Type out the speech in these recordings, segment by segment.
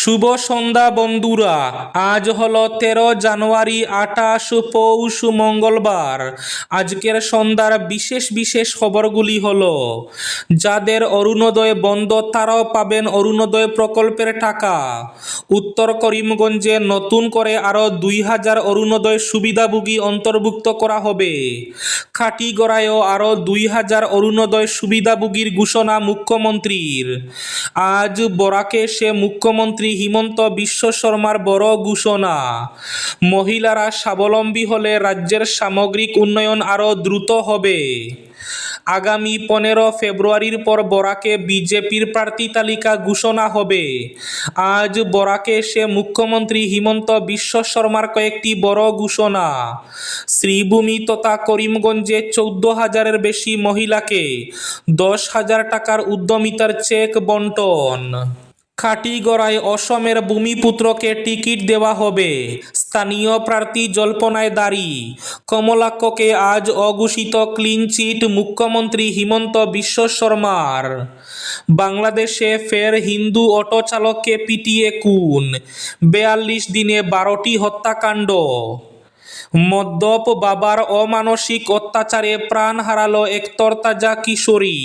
শুভ সন্ধ্যা বন্ধুরা। আজ হলো 13 জানুয়ারি, 28 পৌষ, মঙ্গলবার। আজকের সন্ধ্যার বিশেষ বিশেষ খবরগুলি হলো: যাদের অরুণোদয় বন্ধ তারাও পাবেন অরুণোদয় প্রকল্পের টাকা। উত্তর করিমগঞ্জে নতুন করে আরও 2000 অরুণোদয় সুবিধাভোগী অন্তর্ভুক্ত করা হবে। খাটিগড়ায়ও আরও 2000 অরুণোদয় সুবিধাভোগীর ঘোষণা মুখ্যমন্ত্রীর। আজ বরাকে সে মুখ্যমন্ত্রী হিমন্ত বিশ্ব শর্মার বড় ঘোষণা। মহিলারা স্বাবলম্বী হলে রাজ্যের সামগ্রিক উন্নয়ন আরও দ্রুত হবে। আগামী 15 ফেব্রুয়ারির পর বরাকে বিজেপির প্রার্থী তালিকা ঘোষণা হবে। আজ বরাকে সে মুখ্যমন্ত্রী হিমন্ত বিশ্ব শর্মার কয়েকটি বড় ঘোষণা। শ্রীভূমি তথা করিমগঞ্জে 14,000-এর বেশি মহিলাকে 10,000 টাকার উদ্যমিতার চেক বন্টন। খাটিগড়ায় অসমের ভূমিপুত্রকে টিকিট দেওয়া হবে। স্থানীয় প্রার্থী জল্পনায় দাঁড়ি। কমলাক্ষকে আজ অঘোষিত ক্লিন চিট মুখ্যমন্ত্রী হিমন্ত বিশ্ব শর্মার। বাংলাদেশে ফের হিন্দু অটো চালককে পিটিয়ে খুন। 42 দিনে 12টি হত্যাকাণ্ড। মদ্যপ বাবার অমানসিক অত্যাচারে প্রাণ হারালো এক তরতাজা কিশোরী।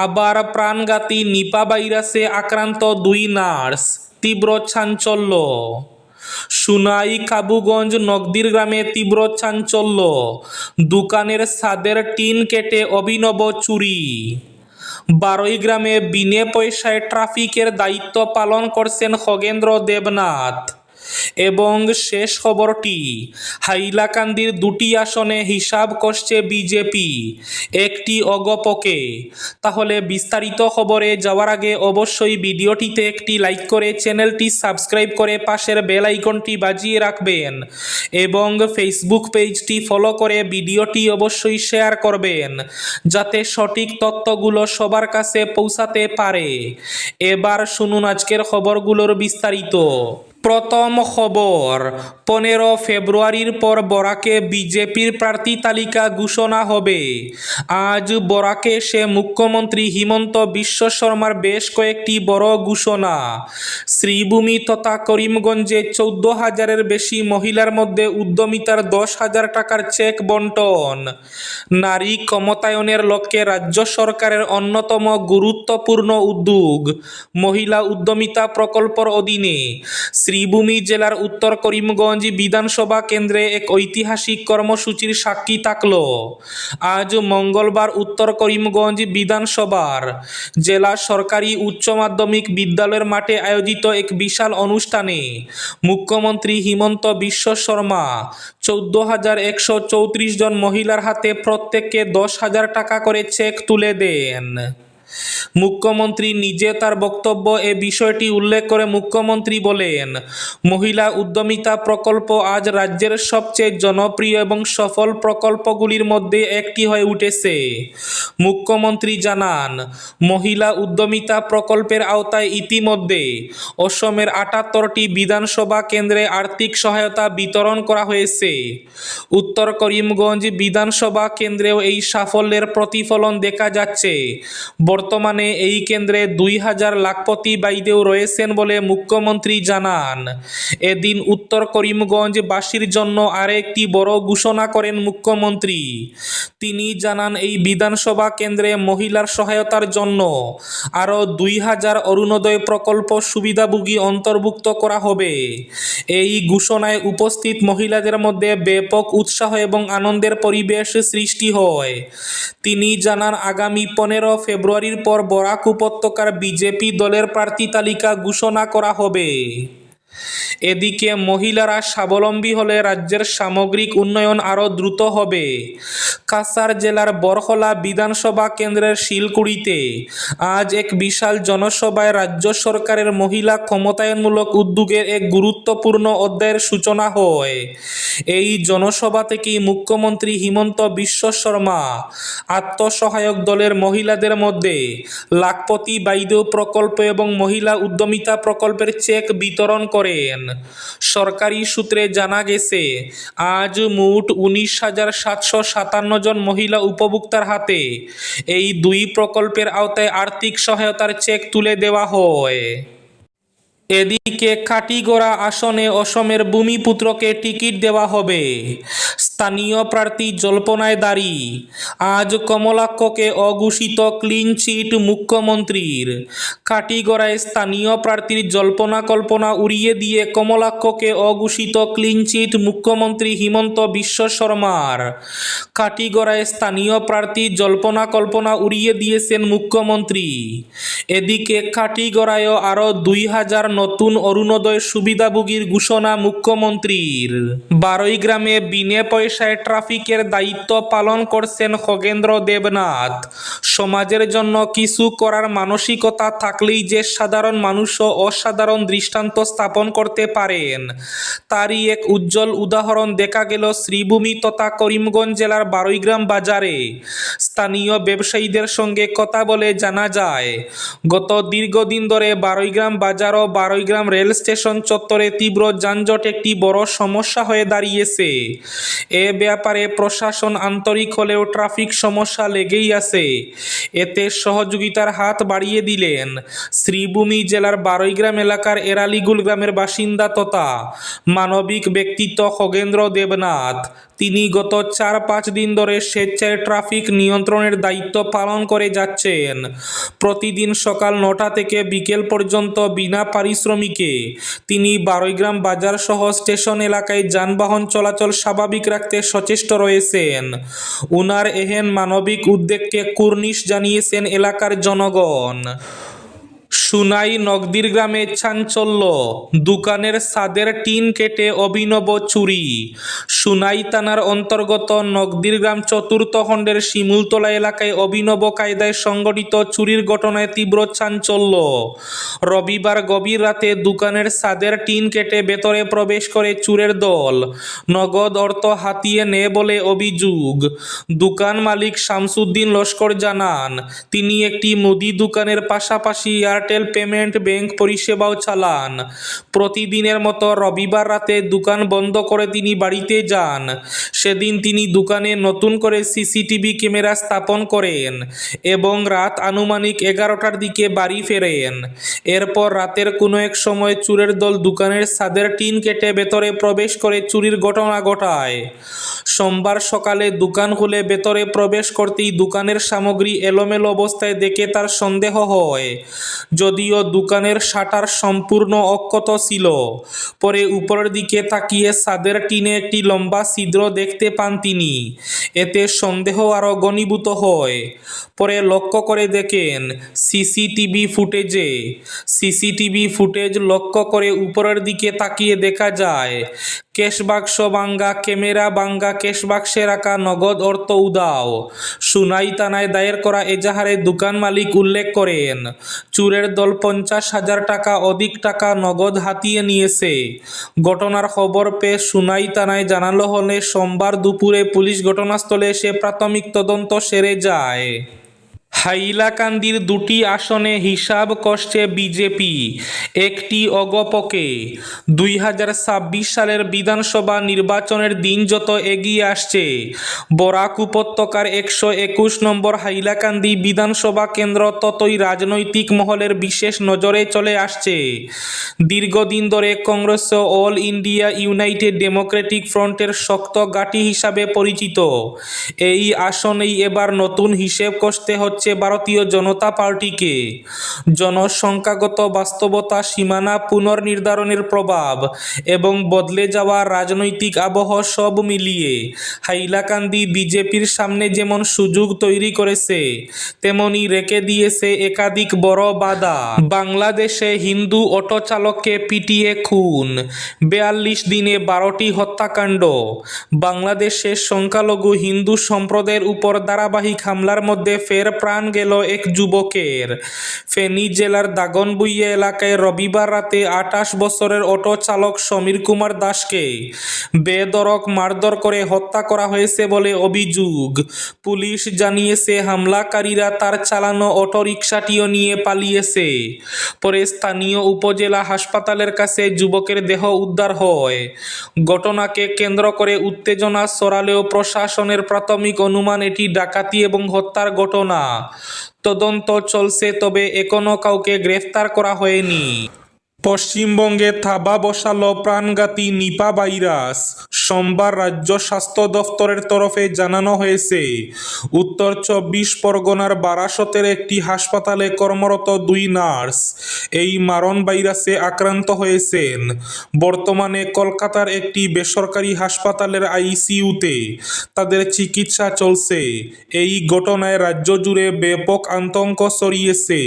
আবার প্রাণঘাতী নিপা ভাইরাসে আক্রান্ত 2 নার্স, তীব্র চাঞ্চল্য। সুনাই কাবুগঞ্জ নগদীর গ্রামে তীব্র চাঞ্চল্য। দোকানের ছাদের টিন কেটে অভিনব চুরি। বারোই গ্রামে বিনে পয়সায় ট্রাফিকের দায়িত্ব পালন করছেন খগেন্দ্র দেবনাথ। এবং শেষ খবরটি, হাইলাকান্দির 2টি আসনে হিসাব কষছে বিজেপি, একটি অগপকে। তাহলে বিস্তারিত খবরে যাওয়ার আগে অবশ্যই ভিডিওটিতে একটি লাইক করে চ্যানেলটি সাবস্ক্রাইব করে পাশের বেল আইকনটি বাজিয়ে রাখবেন এবং ফেসবুক পেজটি ফলো করে ভিডিওটি অবশ্যই শেয়ার করবেন যাতে সঠিক তথ্যগুলো সবার কাছে পৌঁছাতে পারে। এবার শুনুন আজকের খবরগুলোর বিস্তারিত। প্রথম খবর, 15 ফেব্রুয়ারির পর বরাকে বিজেপির প্রার্থী তালিকা ঘোষণা হবে। আজ বরাকে সে মুখ্যমন্ত্রী হিমন্ত বিশ্ব শর্মার বেশ কয়েকটি বড় ঘোষণা। শ্রীভূমি তথা করিমগঞ্জে 14,000-এর বেশি মহিলার মধ্যে উদ্যমিতার 10,000 টাকার চেক বন্টন। নারী ক্ষমতায়নের লক্ষ্যে রাজ্য সরকারের অন্যতম গুরুত্বপূর্ণ উদ্যোগ মহিলা উদ্যমিতা প্রকল্পর অধীনে শ্রীভূমি জেলার উত্তর করিমগঞ্জ বিধানসভা কেন্দ্রে এক ঐতিহাসিক কর্মসূচির সাক্ষী থাকল। আজ মঙ্গলবার উত্তর করিমগঞ্জ বিধানসভার জেলা সরকারি উচ্চ মাধ্যমিক বিদ্যালয়ের মাঠে আয়োজিত এক বিশাল অনুষ্ঠানে মুখ্যমন্ত্রী হিমন্ত বিশ্ব শর্মা 14,134 জন মহিলার হাতে প্রত্যেককে 10,000 টাকা করে চেক তুলে দেন। মুখ্যমন্ত্রী নিজে তার বক্তব্য এ বিষয়টি উল্লেখ করে মুখ্যমন্ত্রী বলেন, মহিলা উদ্যমিতা প্রকল্প আজ রাজ্যের সবচেয়ে জনপ্রিয় এবং সফল প্রকল্পগুলির মধ্যে একটি হয়ে উঠেছে। মুখ্যমন্ত্রী জানান, মহিলা উদ্যমিতা প্রকল্পের আওতায় ইতিমধ্যে অসমের 78টি বিধানসভা কেন্দ্রে আর্থিক সহায়তা বিতরণ করা হয়েছে। উত্তর করিমগঞ্জ বিধানসভা কেন্দ্রেও এই সাফল্যের প্রতিফলন দেখা যাচ্ছে। বর্তমানে এই কেন্দ্রে 2,000 লাখপতি বাইদেও রয়েছেন বলে মুখ্যমন্ত্রী জানান। এদিন উত্তর করিমগঞ্জবাসীর জন্য আরেকটি বড় ঘোষণা করেন মুখ্যমন্ত্রী। তিনি জানান, এই বিধানসভা কেন্দ্রে মহিলার সহায়তার জন্য আরও 2,000 অরুণোদয় প্রকল্প সুবিধাভোগী অন্তর্ভুক্ত করা হবে। এই ঘোষণায় উপস্থিত মহিলাদের মধ্যে ব্যাপক উৎসাহ এবং আনন্দের পরিবেশ সৃষ্টি হয়। তিনি জানান, আগামী 15 ফেব্রুয়ারির পর বরাক উপত্যকার বিজেপি দলের প্রার্থী তালিকা ঘোষণা করা হবে। এদিকে মহিলারা স্বাবলম্বী হলে রাজ্যের সামগ্রিক উন্নয়ন আরও দ্রুত হবে। কাছাড় জেলার বরহলা বিধানসভা কেন্দ্রের শিলকুড়িতে আজ এক বিশাল জনসভায় রাজ্য সরকারের মহিলা ক্ষমতায়নমূলক উদ্যোগের এক গুরুত্বপূর্ণ অধ্যায়ের সূচনা হয়। এই জনসভা থেকেই মুখ্যমন্ত্রী হিমন্ত বিশ্ব শর্মা আত্মসহায়ক দলের মহিলাদের মধ্যে লাখপতি বাইদেউ প্রকল্প এবং মহিলা উদ্যমিতা প্রকল্পের চেক বিতরণ করেন। সরকারি সূত্রে জানা গেছে, আজ মোট 19,757 জন মহিলা উপভোক্তার হাতে এই 2 প্রকল্পের আওতায় আর্থিক সহায়তার চেক তুলে দেওয়া হয়। এদিকে কাটিগড়া আসনে অসমের ভূমিপুত্রকে টিকিট দেওয়া হবে। স্থানীয় প্রার্থী জল্পনায় দাঁড়ি। আজ কমলাক্ষকে অঘোষিত ক্লিন চিট মুখ্যমন্ত্রীর। কাটিগড়ায় স্থানীয় প্রার্থীর জল্পনা কল্পনা উড়িয়ে দিয়ে কমলাক্ষকে অঘোষিত ক্লিন চিট মুখ্যমন্ত্রী হিমন্ত বিশ্ব শর্মার। কাটিগড়ায় স্থানীয় প্রার্থী জল্পনা কল্পনা উড়িয়ে দিয়েছেন মুখ্যমন্ত্রী। এদিকে কাটিগড়ায়ও আরও 2000 নতুন অরুণোদয় সুবিধাভোগীর ঘোষণা মুখ্যমন্ত্রীর। বারৈগ্রামে বিনে পয়সায় ট্রাফিকের দায়িত্ব পালন করছেন খগেন্দ্র দেবনাথ। সমাজের জন্য কিছু করার মানসিকতা থাকলেই যে সাধারণ মানুষও অসাধারণ দৃষ্টান্ত স্থাপন করতে পারেন, তারই এক উজ্জ্বল উদাহরণ দেখা গেল শ্রীভূমি তথা করিমগঞ্জ জেলার বারৈগ্রাম বাজারে। স্থানীয় ব্যবসায়ীদের সঙ্গে কথা বলে জানা যায়, গত দীর্ঘদিন ধরে বারৈগ্রাম বাজার ও বারৈগ্রাম রেল স্টেশন চত্বরে তীব্র যানজট একটি বড় সমস্যা হয়ে দাঁড়িয়েছে। এ ব্যাপারে প্রশাসন আন্তরিক হলেও ট্রাফিক সমস্যা লেগেই আছে। এতে সহযোগিতার হাত বাড়িয়ে দিলেন শ্রীভূমি জেলার বারৈগ্রাম এলাকার এরালিগুল গ্রামের বাসিন্দা তথা মানবিক ব্যক্তিত্ব খগেন্দ্র দেবনাথ। তিনি গত 4-5 দিন ধরে স্বেচ্ছায় ট্রাফিক নিয়ন্ত্রণের দায়িত্ব পালন করে যাচ্ছেন। প্রতিদিন সকাল 9টা থেকে বিকেল পর্যন্ত বিনা পারিশ্রমিকে তিনি বারৈগ্রাম বাজার সহ স্টেশন এলাকায় যানবাহন চলাচল স্বাভাবিক রাখতে সচেষ্ট রয়েছেন। উনার এহেন মানবিক উদ্যোগকে কুর্নিশ জানিয়েছেন এলাকার জনগণ। সুনাই নগদির গ্রামে চাঞ্চল্য, দোকানের ছাদের টিন কেটে অভিনব চুরি। সুনাই থানার অন্তর্গত নগদির গ্রাম 4র্থ খণ্ডের শিমুলতলা এলাকায় অভিনব কায়দায় সংঘটিত চুরির ঘটনায় তীব্র চাঞ্চল্য। রবিবার গভীর রাতে দোকানের ছাদের টিন কেটে ভেতরে প্রবেশ করে চোরের দল নগদ অর্থ হাতিয়ে নেয় বলে অভিযোগ। দোকান মালিক শামসুদ্দিন লস্কর জানান, তিনি একটি মুদি দোকানের পাশাপাশি এয়ারটেল পেমেন্ট ব্যাংক পরিষেবাও চালান। প্রতিদিনের মতো রবিবার রাতে দোকান বন্ধ করে তিনি বাড়িতে যান। সেদিন তিনি দোকানে নতুন করে সিসিটিভি ক্যামেরা স্থাপন করেন এবং রাত আনুমানিক 11টার দিকে বাড়ি ফেরেন। এরপর রাতের কোনো এক সময় চোরের দল দোকানের ছাদের টিন কেটে ভেতরে প্রবেশ করে চুরির ঘটনা ঘটায়। সোমবার সকালে দোকান খুলে ভেতরে প্রবেশ করতেই দোকানের সামগ্রী এলোমেলো অবস্থায় দেখে তার সন্দেহ হয়। যদিও দোকানের শাটার সম্পূর্ণ অক্ষত ছিল। পরে উপরের দিকে তাকিয়ে ছাদের টিনে একটি লম্বা ছিদ্র দেখতে পান তিনি। এতে সন্দেহ আরও ঘনীভূত হয়। পরে লক্ষ্য করে দেখেন সিসিটিভি ফুটেজ লক্ষ্য করে উপরের দিকে তাকিয়ে দেখা যায় ক্যাশবাক্স ভাঙ্গা, ক্যামেরা ভাঙ্গা, ক্যাশবাক্সে রাখা নগদ অর্থ উধাও। সুনাই থানায় দায়ের করা এজাহারে দোকান মালিক উল্লেখ করেন, চোরের দল 50,000 টাকা অধিক টাকা নগদ হাতিয়ে নিয়েছে। ঘটনার খবর পেয়ে সুনাই থানায় জানানো হলে সোমবার দুপুরে পুলিশ ঘটনাস্থলে এসে প্রাথমিক তদন্ত সেরে যায়। হাইলাকান্দির 2টি আসনে হিসাব কষছে বিজেপি, একটি অগপকে। 2026 সালের বিধানসভা নির্বাচনের দিন যত এগিয়ে আসছে, বরাক উপত্যকার 121 নম্বর হাইলাকান্দি বিধানসভা কেন্দ্র ততই রাজনৈতিক মহলের বিশেষ নজরে চলে আসছে। দীর্ঘদিন ধরে কংগ্রেস ও অল ইন্ডিয়া ইউনাইটেড ডেমোক্রেটিক ফ্রন্টের শক্ত ঘাঁটি হিসাবে পরিচিত এই আসনেই এবার নতুন হিসেব কষতে হচ্ছে ভারতীয় জনতা পার্টিকে। জনসংখ্যাগত বাস্তবতা, সীমানা পুনর্নির্ধারণের প্রভাব এবং বদলে যাওয়া রাজনৈতিক আবহ সব মিলিয়ে হাইলাকান্দি বিজেপির সামনে যেমন সুযোগ তৈরি করেছে, তেমনি রেখে দিয়েছে একাধিক বড় বাধা। বাংলাদেশে হিন্দু অটো চালককে পিটিয়ে খুন, 42 দিনে 12টি হত্যাকাণ্ড। বাংলাদেশের সংখ্যালঘু হিন্দু সম্প্রদায়ের উপর ধারাবাহিক হামলার মধ্যে ফের প্রাণ গেল এক যুবকের। ফেনী জেলার দাগনভূঞা এলাকায় রবিবার রাতে 28 বছরের অটো চালক সমীর কুমার দাসকে বেধড়ক মারধর করে হত্যা করা হয়েছে বলে অভিযোগ। পুলিশ জানিয়েছে, হামলাকারীরা তার চালানো অটোরিকশাটিও নিয়ে পালিয়েছে। পরে স্থানীয় উপজেলা হাসপাতালের কাছে যুবকের দেহ উদ্ধার হয়। ঘটনাকে কেন্দ্র করে উত্তেজনা ছড়ালেও প্রশাসনের প্রাথমিক অনুমান এটি ডাকাতি এবং হত্যার ঘটনা। তদন্ত চলছে, তবে এখনো কাউকে গ্রেফতার করা হয়নি। পশ্চিমবঙ্গে থাবা বসালো প্রাণঘাতী নিপা ভাইরাস। সোমবার রাজ্য স্বাস্থ্য দফতরের তরফে জানানো হয়েছে, উত্তর 24 পরগনার বারাসতের একটি হাসপাতালে কর্মরত 2 নার্স এই মারণ ভাইরাসে আক্রান্ত হয়েছেন। বর্তমানে কলকাতার একটি বেসরকারি হাসপাতালের আইসিইউতে তাদের চিকিৎসা চলছে। এই ঘটনায় রাজ্য জুড়ে ব্যাপক আতঙ্ক ছড়িয়েছে।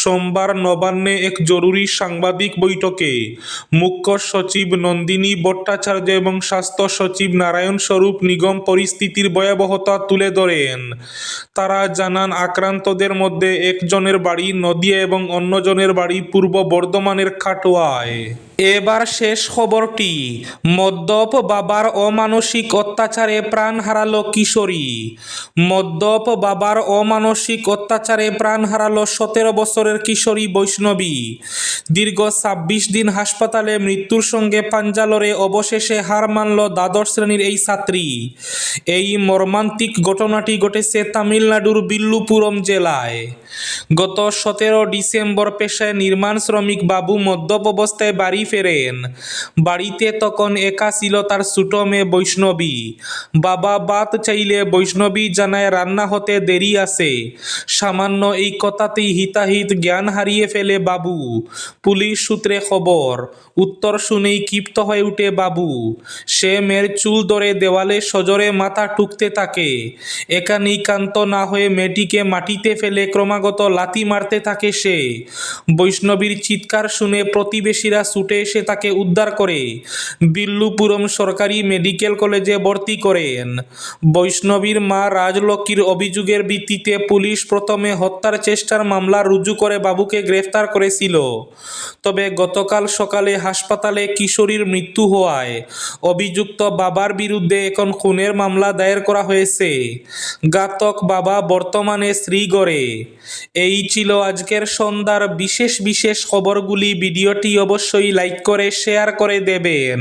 সোমবার নবান্নে এক জরুরি সাংবাদিক বৈঠকে মুখ্য সচিব নন্দিনী ভট্টাচার্য এবং স্বাস্থ্য সচিব নারায়ণ স্বরূপ নিগম পরিস্থিতির ভয়াবহতা তুলে ধরেন। তারা জানান, আক্রান্তদের মধ্যে একজনের বাড়ি নদিয়া এবং অন্যজনের বাড়ি পূর্ব বর্ধমানের খাটোয়ায়। এবার শেষ খবরটি, মদ্যপ বাবার অমানসিক অত্যাচারে প্রাণ হারালো কিশোরী। মদ্যপ বাবার অমানসিক অত্যাচারে প্রাণ হারালো 17 বছরের কিশোরী বৈষ্ণবী। দীর্ঘ 26 দিন হাসপাতালে মৃত্যুর সঙ্গে পাঞ্জা লড়ে অবশেষে হার মানল দ্বাদশ শ্রেণীর এই ছাত্রী। এই মর্মান্তিক ঘটনাটি ঘটেছে তামিলনাড়ুর বিল্লুপুরম জেলায়। গত 17 ডিসেম্বর পেশায় নির্মাণ শ্রমিক বাবু মদ্যপ অবস্থায় বাড়ি ফেরেন। বাড়িতে তখন একা ছিল তার ছোট মেয়ে বৈষ্ণবী। বাবা ভাত চাইলে বৈষ্ণবী জানায় রান্না হতে দেরি আছে। সামান্য এই কথাতেই হিতাহিত জ্ঞান হারিয়ে ফেলে বাবু। পুলিশ সূত্রে খবর, উত্তর শুনেই ক্ষিপ্ত হয়ে উঠে বাবু। সে মেয়ের চুল ধরে দেওয়ালে সজোরে মাথা ঠুকতে থাকে। এখানেই ক্ষান্ত না হয়ে মেয়েটিকে মাটিতে ফেলে ক্রমাগত লাথি মারতে থাকে সে। বৈষ্ণবীর চিৎকার শুনে প্রতিবেশীরা ছুটে এসে তাকে উদ্ধার করে বিল্লুপুরম সরকারি মেডিকেল কলেজে ভর্তি করেন। বৈষ্ণবীর মা রাজলক্ষ্মীর অভিযোগের ভিত্তিতে পুলিশ প্রথমে হত্যার চেষ্টার মামলা রুজু করে বাবুকে গ্রেফতার করেছিল। তবে গতকাল সকালে হাসপাতালে কিশোরীর মৃত্যু হওয়ায় অভিযুক্ত বাবার বিরুদ্ধে এখন খুনের মামলা দায়ের করা হয়েছে। ঘাতক বাবা বর্তমানে শ্রীগড়ে। এই ছিল আজকের সন্ধ্যার বিশেষ খবরগুলি। ভিডিওটি অবশ্যই লাইক করে শেয়ার করে দেবেন।